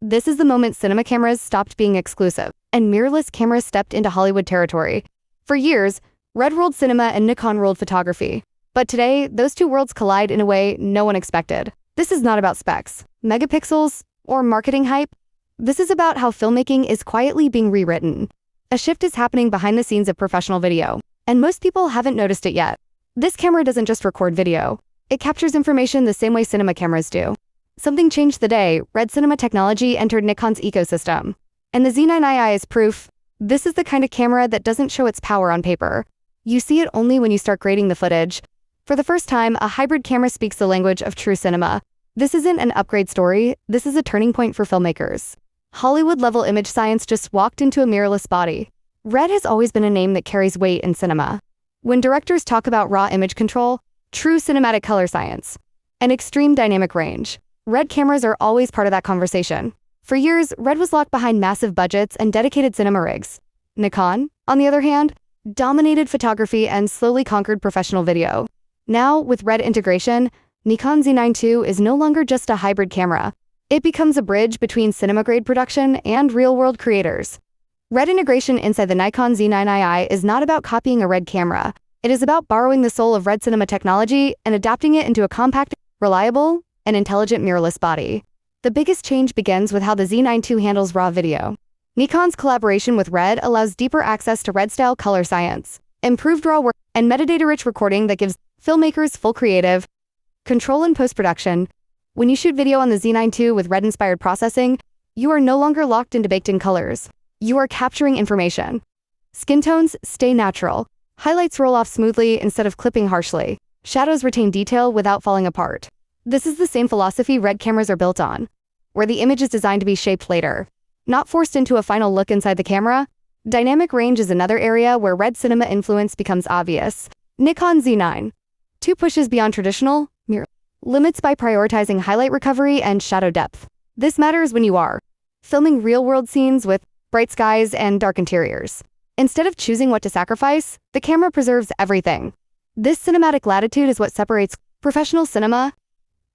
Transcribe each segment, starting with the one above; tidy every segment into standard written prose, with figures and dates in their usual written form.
This is the moment cinema cameras stopped being exclusive, and mirrorless cameras stepped into Hollywood territory. For years, Red ruled cinema and Nikon ruled photography. But today, those two worlds collide in a way no one expected. This is not about specs, megapixels, or marketing hype. This is about how filmmaking is quietly being rewritten. A shift is happening behind the scenes of professional video, and most people haven't noticed it yet. This camera doesn't just record video. It captures information the same way cinema cameras do. Something changed the day Red cinema technology entered Nikon's ecosystem. And the Z9II is proof. This is the kind of camera that doesn't show its power on paper. You see it only when you start grading the footage. For the first time, a hybrid camera speaks the language of true cinema. This isn't an upgrade story, this is a turning point for filmmakers. Hollywood-level image science just walked into a mirrorless body. Red has always been a name that carries weight in cinema. When directors talk about raw image control, true cinematic color science, and extreme dynamic range, Red cameras are always part of that conversation. For years, Red was locked behind massive budgets and dedicated cinema rigs. Nikon, on the other hand, dominated photography and slowly conquered professional video. Now, with Red integration, Nikon Z9 II is no longer just a hybrid camera. It becomes a bridge between cinema-grade production and real-world creators. Red integration inside the Nikon Z9II is not about copying a Red camera. It is about borrowing the soul of Red cinema technology and adapting it into a compact, reliable, and intelligent mirrorless body. The biggest change begins with how the Z9 II handles raw video. Nikon's collaboration with Red allows deeper access to Red-style color science, improved raw work, and metadata-rich recording that gives filmmakers full creative control in post-production. When you shoot video on the Z9 II with Red-inspired processing, you are no longer locked into baked-in colors. You are capturing information. Skin tones stay natural. Highlights roll off smoothly instead of clipping harshly. Shadows retain detail without falling apart. This is the same philosophy Red cameras are built on, where the image is designed to be shaped later, not forced into a final look inside the camera. Dynamic range is another area where Red cinema influence becomes obvious. Nikon Z9 II pushes beyond traditional mirror limits by prioritizing highlight recovery and shadow depth. This matters when you are filming real-world scenes with bright skies and dark interiors. Instead of choosing what to sacrifice, the camera preserves everything. This cinematic latitude is what separates professional cinema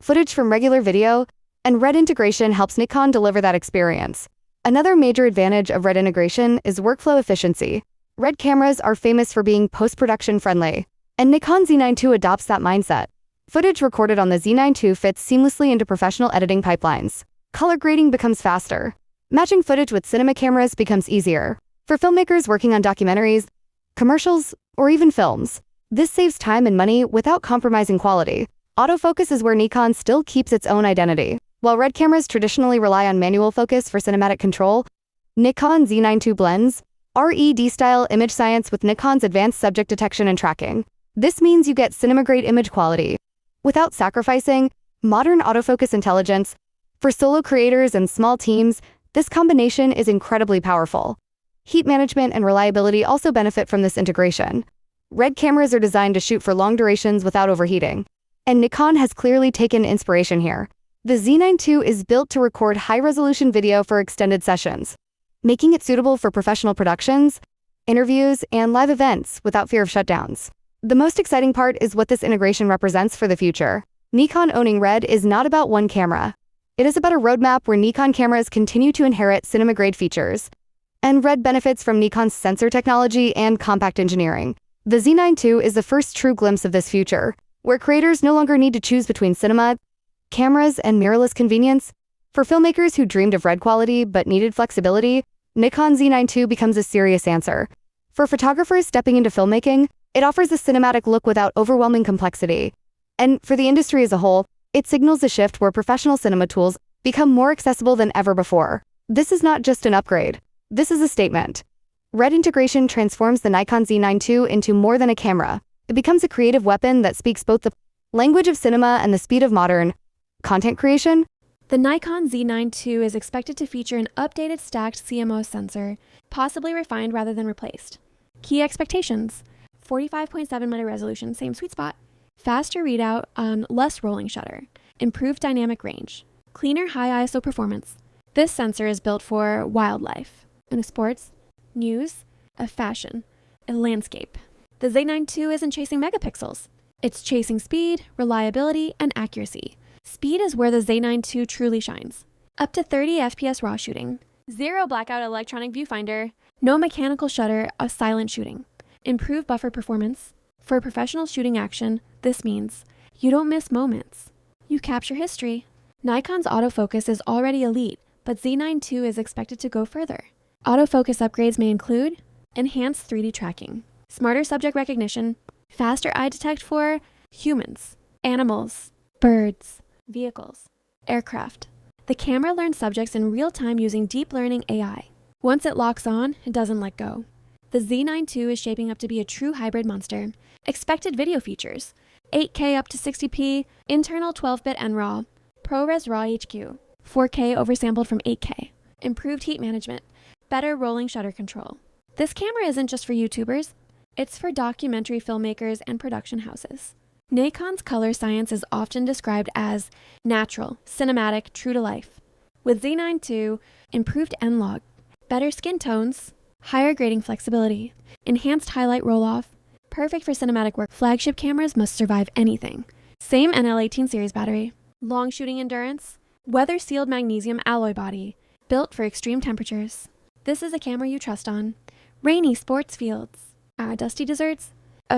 footage from regular video, and Red integration helps Nikon deliver that experience. Another major advantage of Red integration is workflow efficiency. Red cameras are famous for being post-production friendly, and Nikon Z9 II adopts that mindset. Footage recorded on the Z9 II fits seamlessly into professional editing pipelines. Color grading becomes faster. Matching footage with cinema cameras becomes easier. For filmmakers working on documentaries, commercials, or even films, this saves time and money without compromising quality. Autofocus is where Nikon still keeps its own identity. While Red cameras traditionally rely on manual focus for cinematic control, Nikon Z9 II blends RED-style image science with Nikon's advanced subject detection and tracking. This means you get cinema-grade image quality without sacrificing modern autofocus intelligence. For solo creators and small teams, this combination is incredibly powerful. Heat management and reliability also benefit from this integration. Red cameras are designed to shoot for long durations without overheating, and Nikon has clearly taken inspiration here. The Z9 II is built to record high-resolution video for extended sessions, making it suitable for professional productions, interviews, and live events without fear of shutdowns. The most exciting part is what this integration represents for the future. Nikon owning Red is not about one camera. It is about a roadmap where Nikon cameras continue to inherit cinema-grade features, and Red benefits from Nikon's sensor technology and compact engineering. The Z9 II is the first true glimpse of this future, where creators no longer need to choose between cinema, cameras, and mirrorless convenience. For filmmakers who dreamed of Red quality but needed flexibility, Nikon Z9 II becomes a serious answer. For photographers stepping into filmmaking, it offers a cinematic look without overwhelming complexity. And for the industry as a whole, it signals a shift where professional cinema tools become more accessible than ever before. This is not just an upgrade. This is a statement. Red integration transforms the Nikon Z9 II into more than a camera. It becomes a creative weapon that speaks both the language of cinema and the speed of modern content creation. The Nikon Z9 II is expected to feature an updated stacked CMOS sensor, possibly refined rather than replaced. Key expectations: 45.7mm resolution, same sweet spot. Faster readout on less rolling shutter. Improved dynamic range. Cleaner high ISO performance. This sensor is built for wildlife, in sports, news, a fashion, a landscape. The Z9 II isn't chasing megapixels. It's chasing speed, reliability, and accuracy. Speed is where the Z9 II truly shines. up to 30 FPS RAW shooting, 0 blackout electronic viewfinder, no mechanical shutter of silent shooting, improved buffer performance. For professional shooting action, this means you don't miss moments. You capture history. Nikon's autofocus is already elite, but Z9 II is expected to go further. Autofocus upgrades may include enhanced 3D tracking, smarter subject recognition, faster eye detect for humans, animals, birds, vehicles, aircraft. The camera learns subjects in real time using deep learning AI. Once it locks on, it doesn't let go. The Z9 II is shaping up to be a true hybrid monster. Expected video features: 8K up to 60p, internal 12-bit NRAW, ProRes RAW HQ, 4K oversampled from 8K, improved heat management, better rolling shutter control. This camera isn't just for YouTubers, it's for documentary filmmakers and production houses. Nikon's color science is often described as natural, cinematic, true to life. With Z9 II, improved N-log, better skin tones, higher grading flexibility, enhanced highlight roll-off, perfect for cinematic work. Flagship cameras must survive anything. Same NL18 series battery, long shooting endurance, weather-sealed magnesium alloy body, built for extreme temperatures. This is a camera you trust on. Rainy sports fields, dusty deserts,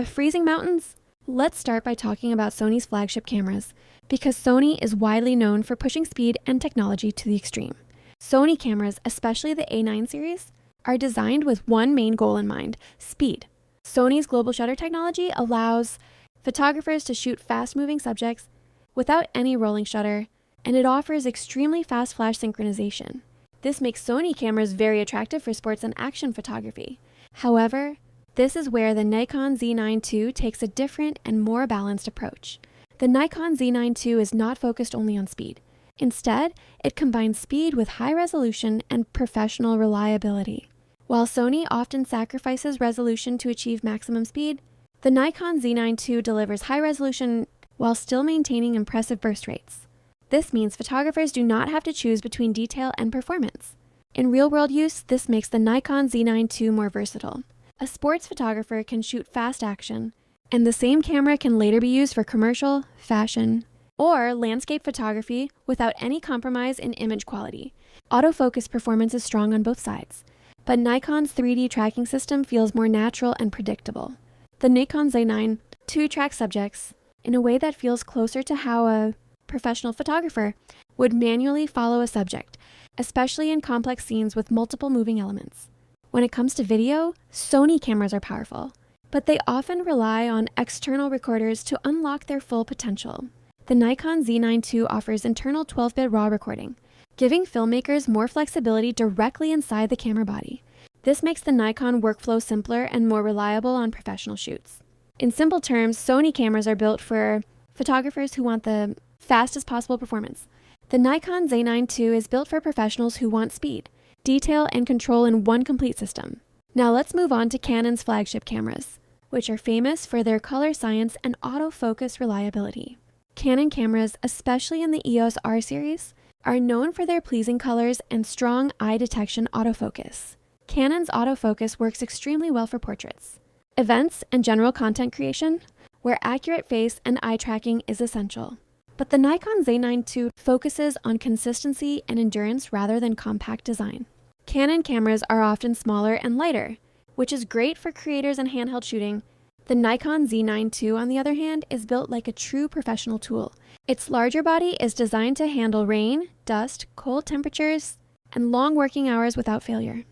freezing mountains. Let's start by talking about Sony's flagship cameras, because Sony is widely known for pushing speed and technology to the extreme. Sony cameras, especially the A9 series, are designed with one main goal in mind: speed. Sony's global shutter technology allows photographers to shoot fast-moving subjects without any rolling shutter, and it offers extremely fast flash synchronization. This makes Sony cameras very attractive for sports and action photography. However, this is where the Nikon Z9 II takes a different and more balanced approach. The Nikon Z9 II is not focused only on speed. Instead, it combines speed with high resolution and professional reliability. While Sony often sacrifices resolution to achieve maximum speed, the Nikon Z9 II delivers high resolution while still maintaining impressive burst rates. This means photographers do not have to choose between detail and performance. In real-world use, this makes the Nikon Z9 II more versatile. A sports photographer can shoot fast action, and the same camera can later be used for commercial, fashion, or landscape photography without any compromise in image quality. Autofocus performance is strong on both sides, but Nikon's 3D tracking system feels more natural and predictable. The Nikon Z9 II tracks subjects in a way that feels closer to how a professional photographer would manually follow a subject, especially in complex scenes with multiple moving elements. When it comes to video, Sony cameras are powerful, but they often rely on external recorders to unlock their full potential. The Nikon Z9 II offers internal 12-bit RAW recording, giving filmmakers more flexibility directly inside the camera body. This makes the Nikon workflow simpler and more reliable on professional shoots. In simple terms, Sony cameras are built for photographers who want the fastest possible performance. The Nikon Z9 II is built for professionals who want speed, detail, and control in one complete system. Now let's move on to Canon's flagship cameras, which are famous for their color science and autofocus reliability. Canon cameras, especially in the EOS R series, are known for their pleasing colors and strong eye detection autofocus. Canon's autofocus works extremely well for portraits, events, and general content creation, where accurate face and eye tracking is essential. But the Nikon Z9 II focuses on consistency and endurance rather than compact design. Canon cameras are often smaller and lighter, which is great for creators and handheld shooting. The Nikon Z9 II, on the other hand, is built like a true professional tool. Its larger body is designed to handle rain, dust, cold temperatures, and long working hours without failure.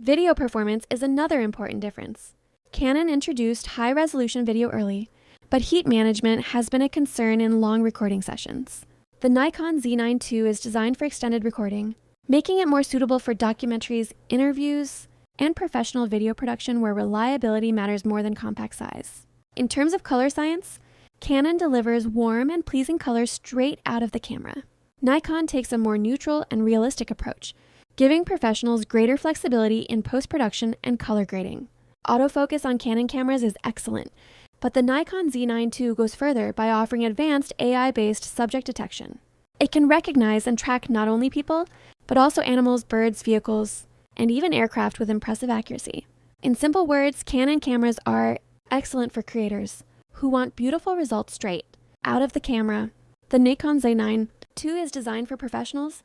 Video performance is another important difference. Canon introduced high-resolution video early, but heat management has been a concern in long recording sessions. The Nikon Z9 II is designed for extended recording, making it more suitable for documentaries, interviews, and professional video production where reliability matters more than compact size. In terms of color science, Canon delivers warm and pleasing colors straight out of the camera. Nikon takes a more neutral and realistic approach, giving professionals greater flexibility in post-production and color grading. Autofocus on Canon cameras is excellent, but the Nikon Z9 II goes further by offering advanced AI-based subject detection. It can recognize and track not only people, but also animals, birds, vehicles, and even aircraft with impressive accuracy. In simple words, Canon cameras are excellent for creators who want beautiful results straight out of the camera. The Nikon Z9 II is designed for professionals,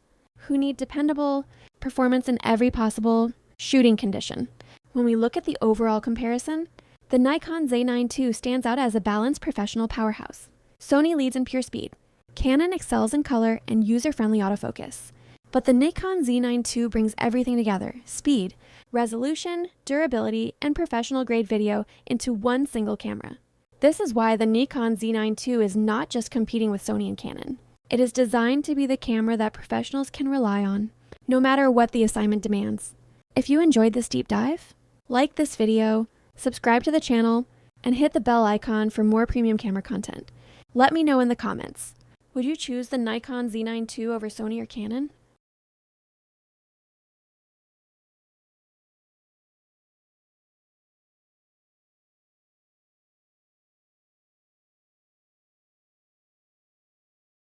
who need dependable performance in every possible shooting condition. When we look at the overall comparison, the Nikon Z9 II stands out as a balanced professional powerhouse. Sony leads in pure speed. Canon excels in color and user-friendly autofocus. But the Nikon Z9 II brings everything together: speed, resolution, durability, and professional-grade video into one single camera. This is why the Nikon Z9 II is not just competing with Sony and Canon. It is designed to be the camera that professionals can rely on, no matter what the assignment demands. If you enjoyed this deep dive, like this video, subscribe to the channel, and hit the bell icon for more premium camera content. Let me know in the comments. Would you choose the Nikon Z9 II over Sony or Canon?